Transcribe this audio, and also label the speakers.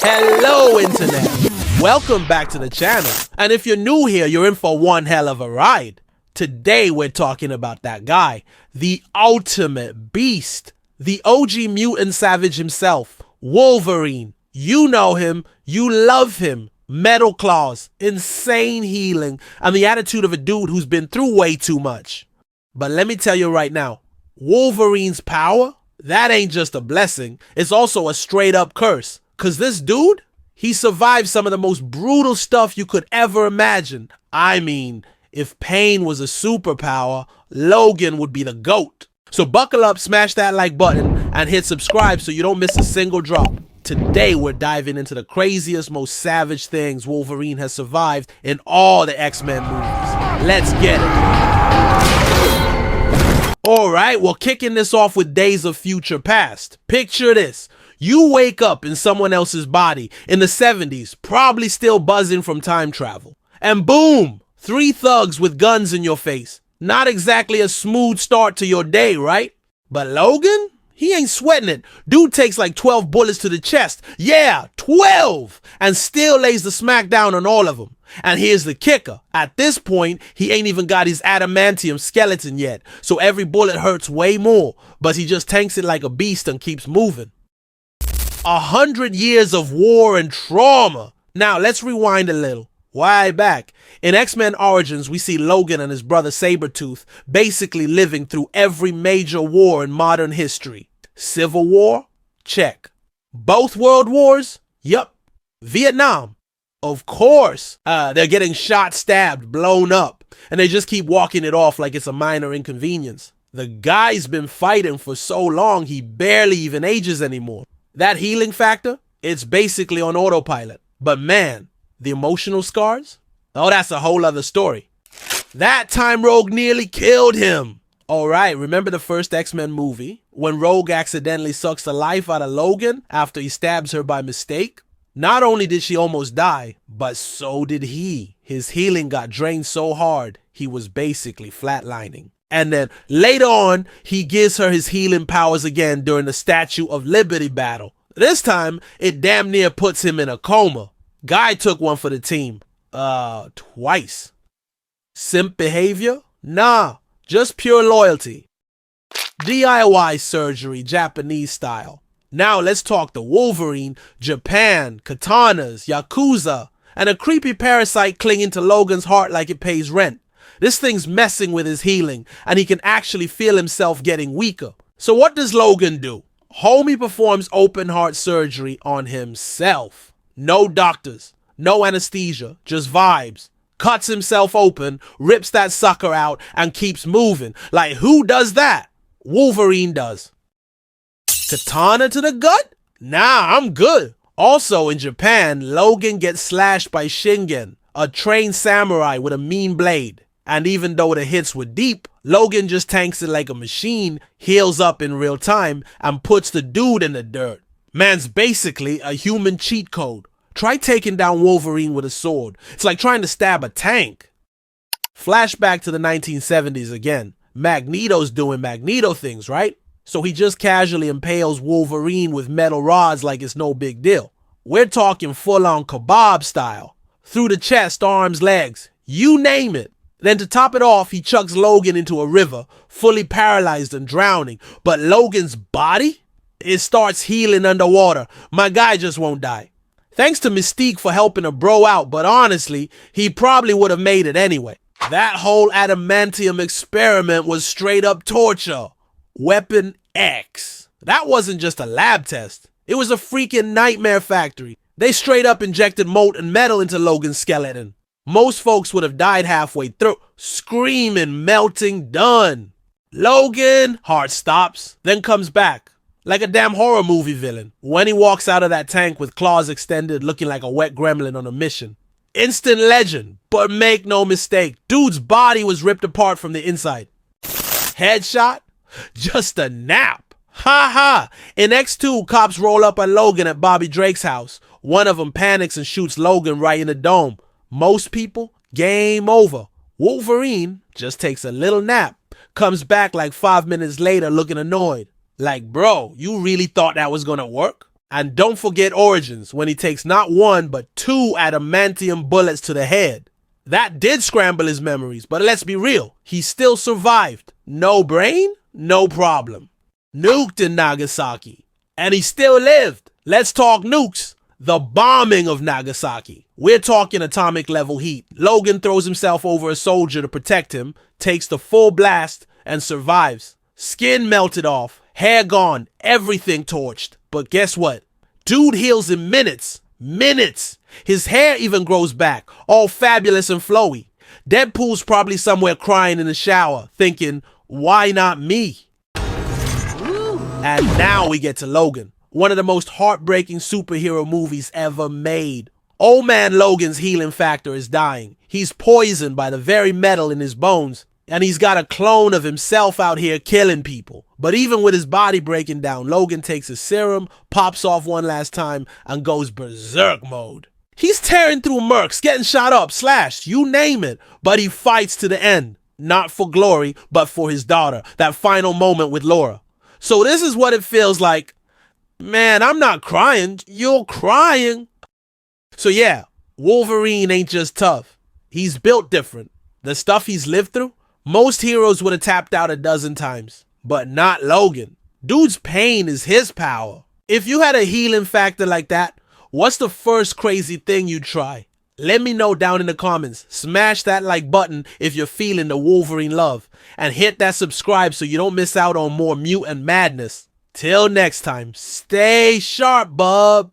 Speaker 1: Hello, Internet! Welcome back to the channel. And if you're new here, you're in for one hell of a ride. Today, we're talking about that guy, the ultimate beast, the OG mutant savage himself, Wolverine. You know him, you love him. Metal claws, insane healing, and the attitude of a dude who's been through way too much. But let me tell you right now, Wolverine's power, that ain't just a blessing, it's also a straight up curse. Cause this dude, he survived some of the most brutal stuff you could ever imagine. I mean, if pain was a superpower, Logan would be the GOAT. So buckle up, smash that like button, and hit subscribe so you don't miss a single drop. Today we're diving into the craziest, most savage things Wolverine has survived in all the X-Men movies. Let's get it. Alright, we're kicking this off with Days of Future Past. Picture this. You wake up in someone else's body in the 70s, probably still buzzing from time travel. And boom! 3 thugs with guns in your face. Not exactly a smooth start to your day, right? But Logan? He ain't sweating it. Dude takes like 12 bullets to the chest. Yeah, 12! And still lays the smack down on all of them. And here's the kicker. At this point, he ain't even got his adamantium skeleton yet. So every bullet hurts way more. But he just tanks it like a beast and keeps moving. 100 years of war and trauma. Now, let's rewind a little. Way back. In XMen Origins, we see Logan and his brother Sabretooth basically living through every major war in modern history. Civil War? Check. Both World Wars? Yup. Vietnam? Of course. They're getting shot, stabbed, blown up, and they just keep walking it off like it's a minor inconvenience. The guy's been fighting for so long, he barely even ages anymore. That healing factor, it's basically on autopilot. But man, the emotional scars? Oh, that's a whole other story. That time Rogue nearly killed him. Alright, remember the first X-Men movie? When Rogue accidentally sucks the life out of Logan after he stabs her by mistake? Not only did she almost die, but so did he. His healing got drained so hard, he was basically flatlining. And then later on, he gives her his healing powers again during the Statue of Liberty battle. This time, it damn near puts him in a coma. Guy took one for the team. Twice. Simp behavior? Nah, just pure loyalty. DIY surgery, Japanese style. Now let's talk the Wolverine, Japan, katanas, Yakuza, and a creepy parasite clinging to Logan's heart like it pays rent. This thing's messing with his healing, and he can actually feel himself getting weaker. So what does Logan do? Homie performs open heart surgery on himself. No doctors, no anesthesia, just vibes. Cuts himself open, rips that sucker out, and keeps moving. Like, who does that? Wolverine does. Katana to the gut? Nah, I'm good. Also in Japan, Logan gets slashed by Shingen, a trained samurai with a mean blade. And even though the hits were deep, Logan just tanks it like a machine, heals up in real time, and puts the dude in the dirt. Man's basically a human cheat code. Try taking down Wolverine with a sword. It's like trying to stab a tank. Flashback to the 1970s again. Magneto's doing Magneto things, right? So he just casually impales Wolverine with metal rods like it's no big deal. We're talking full-on kebab style. Through the chest, arms, legs, you name it. Then to top it off, he chucks Logan into a river, fully paralyzed and drowning. But Logan's body? It starts healing underwater. My guy just won't die. Thanks to Mystique for helping a bro out, but honestly, he probably would have made it anyway. That whole adamantium experiment was straight up torture. Weapon X. That wasn't just a lab test. It was a freaking nightmare factory. They straight up injected molten metal into Logan's skeleton. Most folks would have died halfway through, screaming, melting, done. Logan, heart stops, then comes back. Like a damn horror movie villain. When he walks out of that tank with claws extended looking like a wet gremlin on a mission. Instant legend, but make no mistake, dude's body was ripped apart from the inside. Headshot? Just a nap. Ha ha! In X2, cops roll up on Logan at Bobby Drake's house. One of them panics and shoots Logan right in the dome. Most people, game over. Wolverine just takes a little nap, comes back like 5 minutes later looking annoyed. Like, bro, you really thought that was gonna work? And don't forget Origins, when he takes not one, but 2 adamantium bullets to the head. That did scramble his memories, but let's be real, he still survived. No brain, no problem. Nuked in Nagasaki. And he still lived. Let's talk nukes. The bombing of Nagasaki. We're talking atomic level heat. Logan throws himself over a soldier to protect him, takes the full blast, and survives. Skin melted off, hair gone, everything torched. But guess what? Dude heals in minutes. Minutes. His hair even grows back, all fabulous and flowy. Deadpool's probably somewhere crying in the shower, thinking, why not me? And now we get to Logan, one of the most heartbreaking superhero movies ever made. Old man Logan's healing factor is dying. He's poisoned by the very metal in his bones, and he's got a clone of himself out here killing people. But even with his body breaking down, Logan takes a serum, pops off one last time, and goes berserk mode. He's tearing through mercs, getting shot up, slashed, you name it, but he fights to the end. Not for glory, but for his daughter, that final moment with Laura. So this is what it feels like. Man, I'm not crying, you're crying. So yeah, Wolverine ain't just tough. He's built different. The stuff he's lived through, most heroes would have tapped out a dozen times. But not Logan. Dude's pain is his power. If you had a healing factor like that, what's the first crazy thing you'd try? Let me know down in the comments. Smash that like button if you're feeling the Wolverine love. And hit that subscribe so you don't miss out on more mutant madness. Till next time, stay sharp, bub.